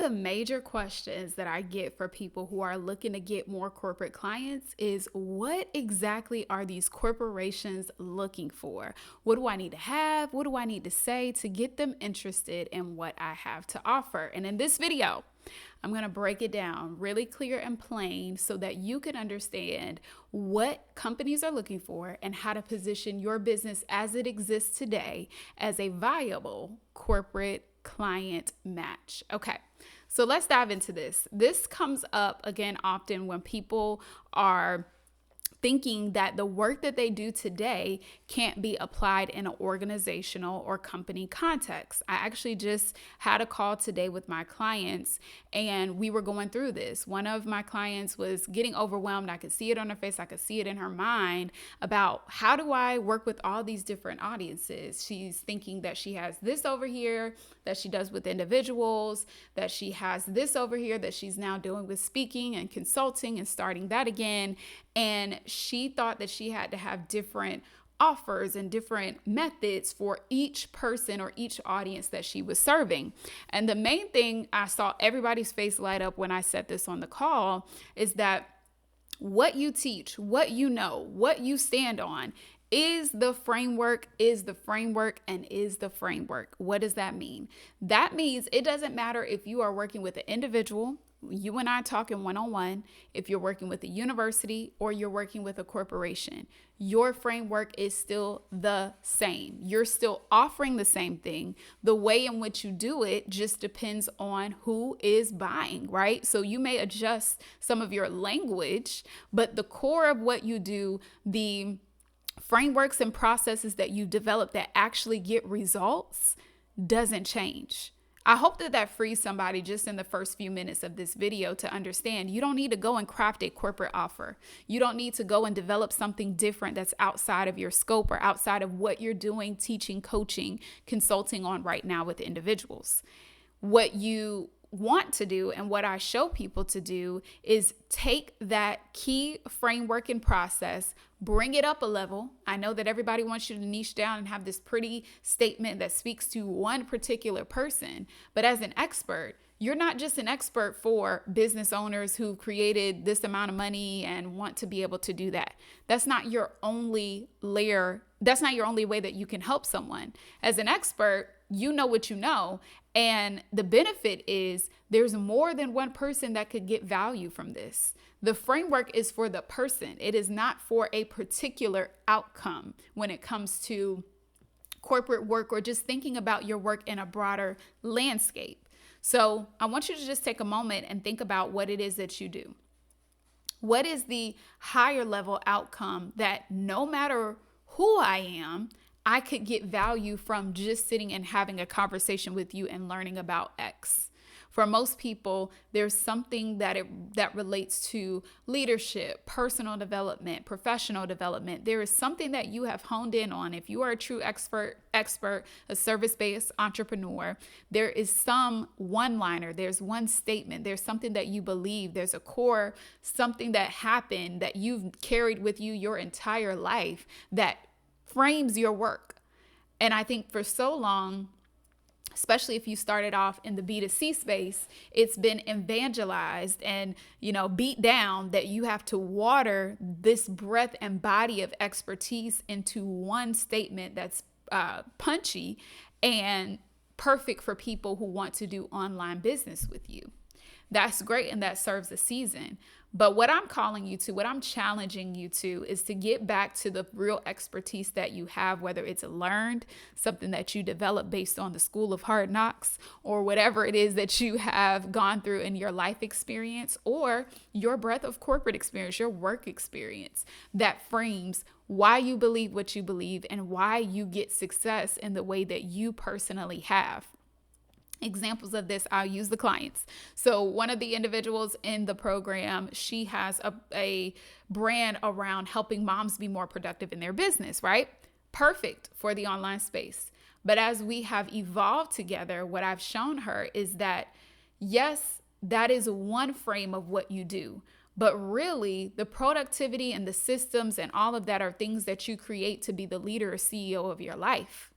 the major questions that I get for people who are looking to get more corporate clients is, what exactly are these corporations looking for? What do I need to have? What do I need to say to get them interested in what I have to offer? And in this video, I'm going to break it down really clear and plain so that you can understand what companies are looking for and how to position your business as it exists today as a viable corporate client match. Okay, so let's dive into this. This comes up again often when people are thinking that the work that they do today can't be applied in an organizational or company context. I actually just had a call today with my clients and we were going through this. One of my clients was getting overwhelmed. I could see it on her face. I could see it in her mind about, how do I work with all these different audiences? She's thinking that she has this over here that she does with individuals, that she has this over here that she's now doing with speaking and consulting and starting that again. And she thought that she had to have different offers and different methods for each person or each audience that she was serving. And the main thing I saw everybody's face light up when I said this on the call is that what you teach, what you know, what you stand on is the framework, and is the framework. What does that mean? That means it doesn't matter if you are working with an individual, you and I talking one-on-one, if you're working with a university or you're working with a corporation, your framework is still the same. You're still offering the same thing. The way in which you do it just depends on who is buying, right? So you may adjust some of your language, but the core of what you do, the frameworks and processes that you develop that actually get results, doesn't change. I hope that frees somebody just in the first few minutes of this video to understand you don't need to go and craft a corporate offer. You don't need to go and develop something different that's outside of your scope or outside of what you're doing, teaching, coaching, consulting on right now with individuals. What you want to do and what I show people to do is take that key framework and process, bring it up a level. I know that everybody wants you to niche down and have this pretty statement that speaks to one particular person, but as an expert, you're not just an expert for business owners who created this amount of money and want to be able to do that. That's not your only layer. That's not your only way that you can help someone. As an expert, you know what you know. And the benefit is there's more than one person that could get value from this. The framework is for the person. It is not for a particular outcome when it comes to corporate work or just thinking about your work in a broader landscape. So I want you to just take a moment and think about what it is that you do. What is the higher level outcome that no matter who I am, I could get value from just sitting and having a conversation with you and learning about X? For most people, there's something that relates to leadership, personal development, professional development. There is something that you have honed in on. If you are a true expert, a service-based entrepreneur, there is some one-liner, there's one statement, there's something that you believe, there's a core, something that happened that you've carried with you your entire life that frames your work. And I think for so long, especially if you started off in the B2C space, it's been evangelized and, beat down that you have to water this breadth and body of expertise into one statement that's punchy and perfect for people who want to do online business with you. That's great and that serves a season. But what I'm calling you to, what I'm challenging you to, is to get back to the real expertise that you have, whether it's learned, something that you develop based on the school of hard knocks, or whatever it is that you have gone through in your life experience, or your breadth of corporate experience, your work experience that frames why you believe what you believe and why you get success in the way that you personally have. Examples of this, I'll use the clients. So one of the individuals in the program, she has a brand around helping moms be more productive in their business, right? Perfect for the online space. But as we have evolved together, what I've shown her is that, yes, that is one frame of what you do. But really, the productivity and the systems and all of that are things that you create to be the leader or CEO of your life.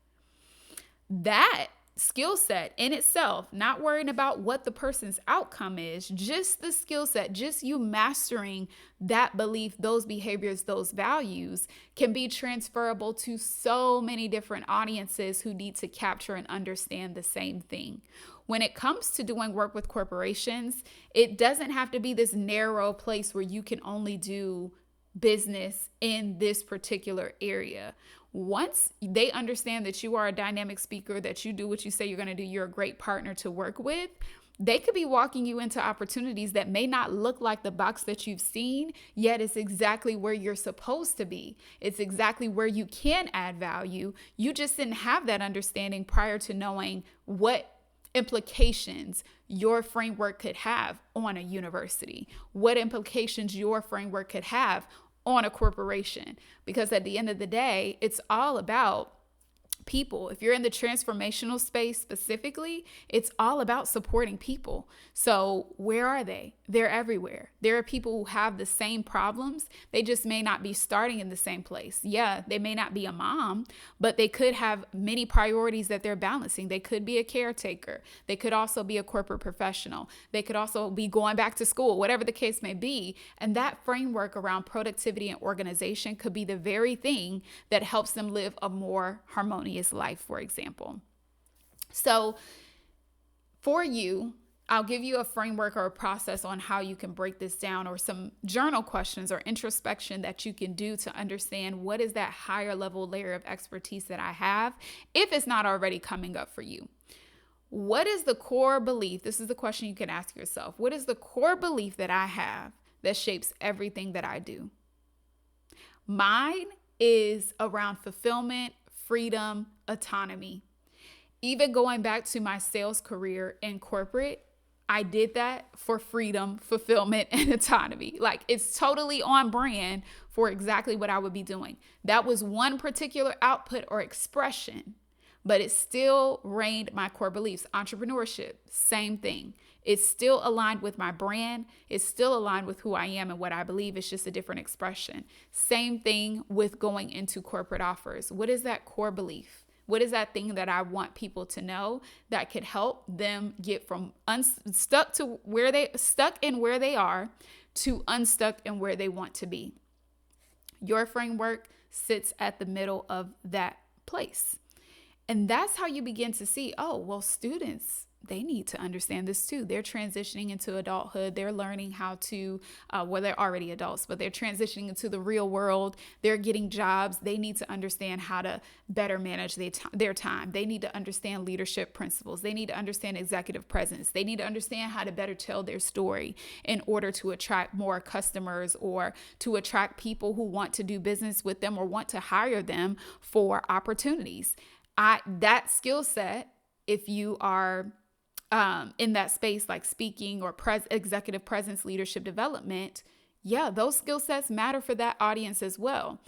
That skill set in itself, not worrying about what the person's outcome is, just the skill set, just you mastering that belief, those behaviors, those values can be transferable to so many different audiences who need to capture and understand the same thing. When it comes to doing work with corporations, it doesn't have to be this narrow place where you can only do business in this particular area. Once they understand that you are a dynamic speaker, that you do what you say you're going to do, you're a great partner to work with, they could be walking you into opportunities that may not look like the box that you've seen, yet it's exactly where you're supposed to be. It's exactly where you can add value. You just didn't have that understanding prior to knowing what implications your framework could have on a university, what implications your framework could have on a corporation. Because at the end of the day, it's all about people. If you're in the transformational space specifically, it's all about supporting people. So where are they? They're everywhere. There are people who have the same problems. They just may not be starting in the same place. Yeah, they may not be a mom, but they could have many priorities that they're balancing. They could be a caretaker. They could also be a corporate professional. They could also be going back to school, whatever the case may be. And that framework around productivity and organization could be the very thing that helps them live a more harmonious life, for example. So for you, I'll give you a framework or a process on how you can break this down, or some journal questions or introspection that you can do to understand what is that higher level layer of expertise that I have, if it's not already coming up for you. What is the core belief? This is the question you can ask yourself. What is the core belief that I have that shapes everything that I do? Mine is around fulfillment, freedom, autonomy. Even going back to my sales career in corporate, I did that for freedom, fulfillment, and autonomy. Like, it's totally on brand for exactly what I would be doing. That was one particular output or expression, but it still reigned my core beliefs. Entrepreneurship, same thing. It's still aligned with my brand. It's still aligned with who I am and what I believe. It's just a different expression. Same thing with going into corporate offers. What is that core belief? What is that thing that I want people to know that could help them get from stuck in where they are to unstuck in where they want to be? Your framework sits at the middle of that place. And that's how you begin to see, oh, well, students, they need to understand this too. They're transitioning into adulthood. They're learning how to, they're already adults, but they're transitioning into the real world. They're getting jobs. They need to understand how to better manage their time. They need to understand leadership principles. They need to understand executive presence. They need to understand how to better tell their story in order to attract more customers, or to attract people who want to do business with them or want to hire them for opportunities. That skill set, if you are in that space like speaking or executive presence, leadership development, yeah, those skill sets matter for that audience as well.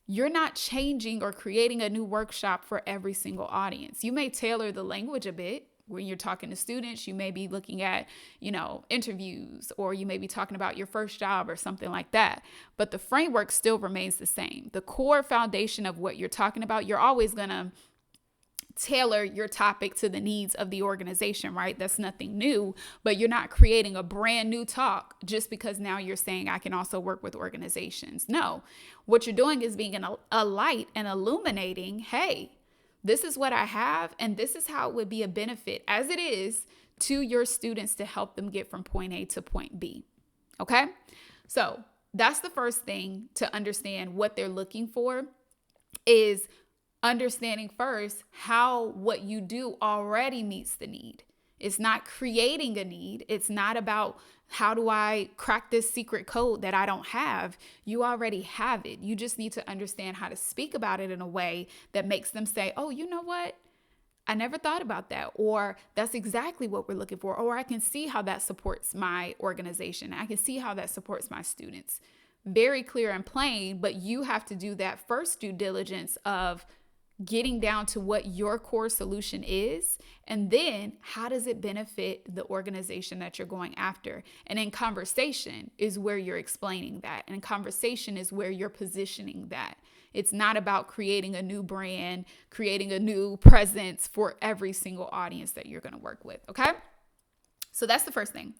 You're not changing or creating a new workshop for every single audience. You may tailor the language a bit. When you're talking to students, you may be looking at, interviews, or you may be talking about your first job or something like that. But the framework still remains the same. The core foundation of what you're talking about, you're always going to tailor your topic to the needs of the organization, right? That's nothing new, but you're not creating a brand new talk just because now you're saying I can also work with organizations. No, what you're doing is being a light and illuminating, hey, this is what I have, and this is how it would be a benefit as it is to your students to help them get from point A to point B. Okay? So that's the first thing to understand. What they're looking for is understanding first how what you do already meets the need. It's not creating a need. It's not about how do I crack this secret code that I don't have. You already have it. You just need to understand how to speak about it in a way that makes them say, oh, you know what? I never thought about that. Or that's exactly what we're looking for. Or I can see how that supports my organization. I can see how that supports my students. Very clear and plain, but you have to do that first due diligence of getting down to what your core solution is, and then how does it benefit the organization that you're going after. And in conversation is where you're explaining that, and conversation is where you're positioning that. It's not about creating a new brand, creating a new presence for every single audience that you're going to work with. Okay, so that's the first thing.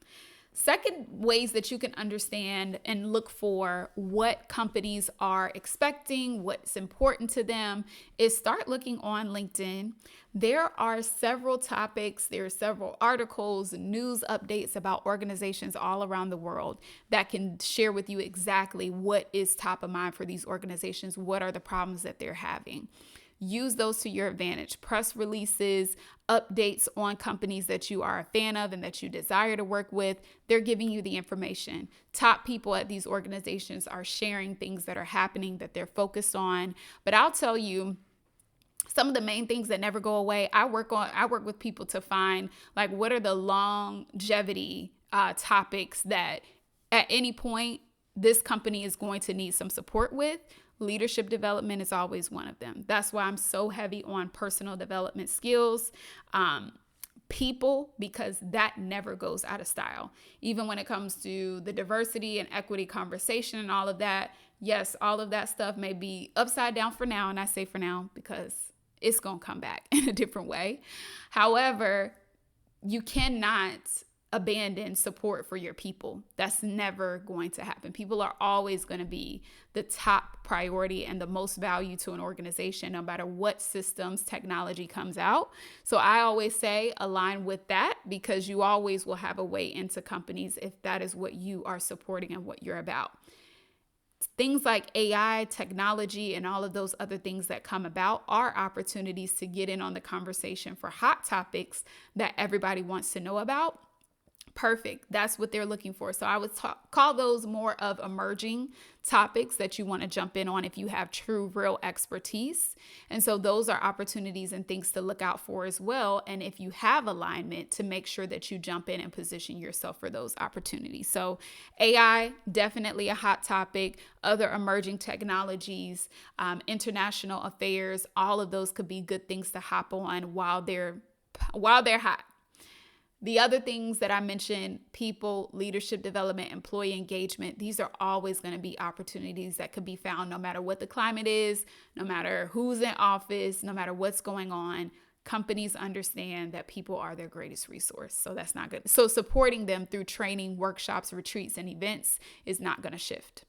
Second, ways that you can understand and look for what companies are expecting, what's important to them, is start looking on LinkedIn. There are several topics, there are several articles, news updates about organizations all around the world that can share with you exactly what is top of mind for these organizations, what are the problems that they're having. Use those to your advantage. Press releases, updates on companies that you are a fan of and that you desire to work with. They're giving you the information. Top people at these organizations are sharing things that are happening that they're focused on. But I'll tell you, some of the main things that never go away, I work with people to find, like, what are the longevity topics that at any point this company is going to need some support with. Leadership development is always one of them. That's why I'm so heavy on personal development skills, people, because that never goes out of style. Even when it comes to the diversity and equity conversation and all of that, yes, all of that stuff may be upside down for now. And I say for now because it's going to come back in a different way. However, you cannot abandon support for your people. That's never going to happen. People are always going to be the top priority and the most value to an organization, no matter what systems technology comes out. So I always say align with that, because you always will have a way into companies if that is what you are supporting and what you're about. Things like AI, technology, and all of those other things that come about are opportunities to get in on the conversation for hot topics that everybody wants to know about. Perfect. That's what they're looking for. So I would call those more of emerging topics that you want to jump in on if you have true, real expertise. And so those are opportunities and things to look out for as well. And if you have alignment, to make sure that you jump in and position yourself for those opportunities. So AI, definitely a hot topic. Other emerging technologies, international affairs, all of those could be good things to hop on while they're hot. The other things that I mentioned, people, leadership development, employee engagement, these are always going to be opportunities that could be found no matter what the climate is, no matter who's in office, no matter what's going on. Companies understand that people are their greatest resource. So that's not good. So supporting them through training, workshops, retreats, and events is not going to shift.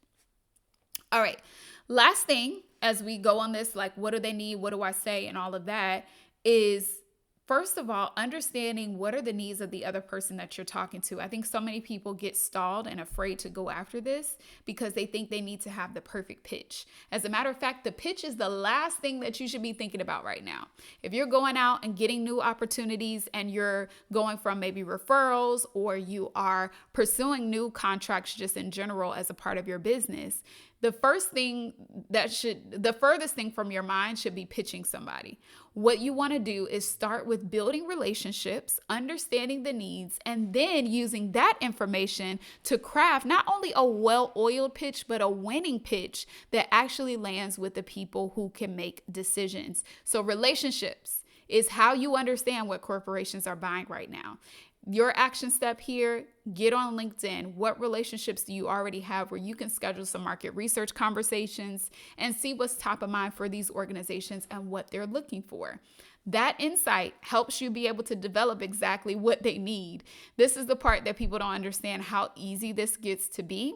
All right. Last thing, as we go on this, like, what do they need? What do I say? And all of that is, first of all, understanding what are the needs of the other person that you're talking to. I think so many people get stalled and afraid to go after this because they think they need to have the perfect pitch. As a matter of fact, the pitch is the last thing that you should be thinking about right now. If you're going out and getting new opportunities and you're going from maybe referrals, or you are pursuing new contracts just in general as a part of your business, the furthest thing from your mind should be pitching somebody. What you want to do is start with building relationships, understanding the needs, and then using that information to craft not only a well-oiled pitch, but a winning pitch that actually lands with the people who can make decisions. So relationships is how you understand what corporations are buying right now. Your action step here, get on LinkedIn. What relationships do you already have where you can schedule some market research conversations and see what's top of mind for these organizations and what they're looking for? That insight helps you be able to develop exactly what they need. This is the part that people don't understand, how easy this gets to be.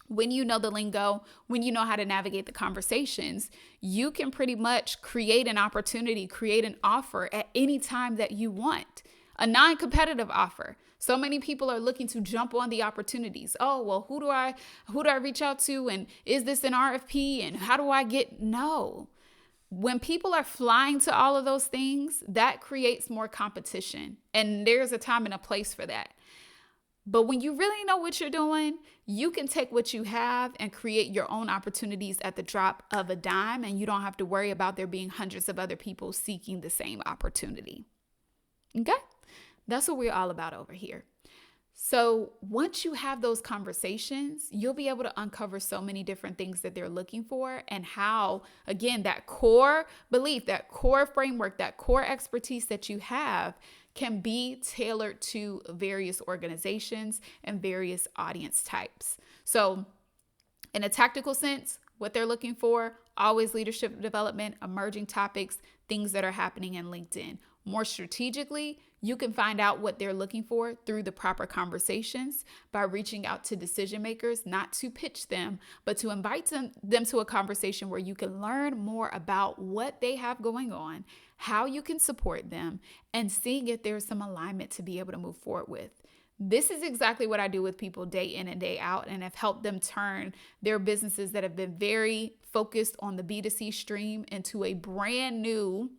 When you know the lingo, when you know how to navigate the conversations, you can pretty much create an opportunity, create an offer at any time that you want. A non-competitive offer. So many people are looking to jump on the opportunities. Oh, well, who do I reach out to? And is this an RFP? And how do I get? No. When people are flying to all of those things, that creates more competition. And there's a time and a place for that. But when you really know what you're doing, you can take what you have and create your own opportunities at the drop of a dime. And you don't have to worry about there being hundreds of other people seeking the same opportunity. Okay? That's what we're all about over here. So once you have those conversations, you'll be able to uncover so many different things that they're looking for, and how, again, that core belief, that core framework, that core expertise that you have can be tailored to various organizations and various audience types. So in a tactical sense, what they're looking for, always leadership development, emerging topics, things that are happening in LinkedIn. More strategically, you can find out what they're looking for through the proper conversations by reaching out to decision makers, not to pitch them, but to invite them to a conversation where you can learn more about what they have going on, how you can support them, and seeing if there's some alignment to be able to move forward with. This is exactly what I do with people day in and day out, and have helped them turn their businesses that have been very focused on the B2C stream into a brand new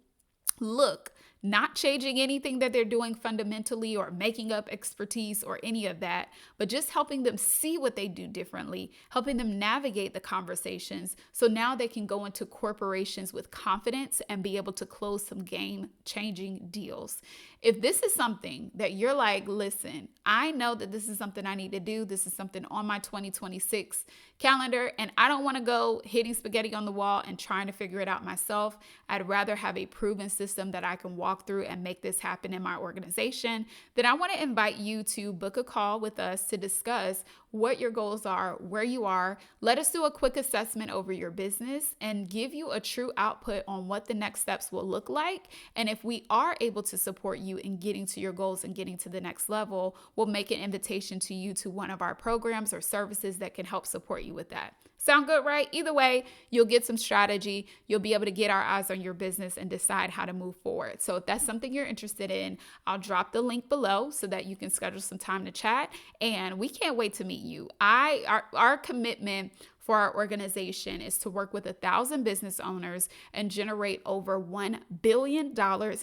look, not changing anything that they're doing fundamentally or making up expertise or any of that, but just helping them see what they do differently, helping them navigate the conversations so now they can go into corporations with confidence and be able to close some game-changing deals. If this is something that you're like, listen, I know that this is something I need to do, this is something on my 2026 calendar, and I don't want to go hitting spaghetti on the wall and trying to figure it out myself. I'd rather have a proven system that I can walk through and make this happen in my organization, then I want to invite you to book a call with us to discuss what your goals are, where you are. Let us do a quick assessment over your business and give you a true output on what the next steps will look like. And if we are able to support you in getting to your goals and getting to the next level, we'll make an invitation to you to one of our programs or services that can help support you with that. Sound good, right? Either way, you'll get some strategy. You'll be able to get our eyes on your business and decide how to move forward. So if that's something you're interested in, I'll drop the link below so that you can schedule some time to chat. And we can't wait to meet you. Our commitment for our organization is to work with 1,000 business owners and generate over $1 billion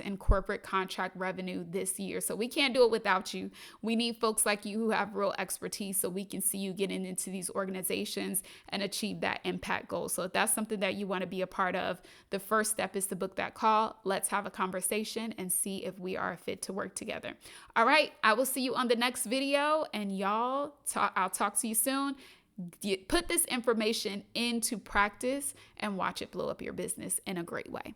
in corporate contract revenue this year. So we can't do it without you. We need folks like you who have real expertise so we can see you getting into these organizations and achieve that impact goal. So if that's something that you want to be a part of, the first step is to book that call. Let's have a conversation and see if we are a fit to work together. All right, I will see you on the next video, and y'all, I'll talk to you soon. Put this information into practice and watch it blow up your business in a great way.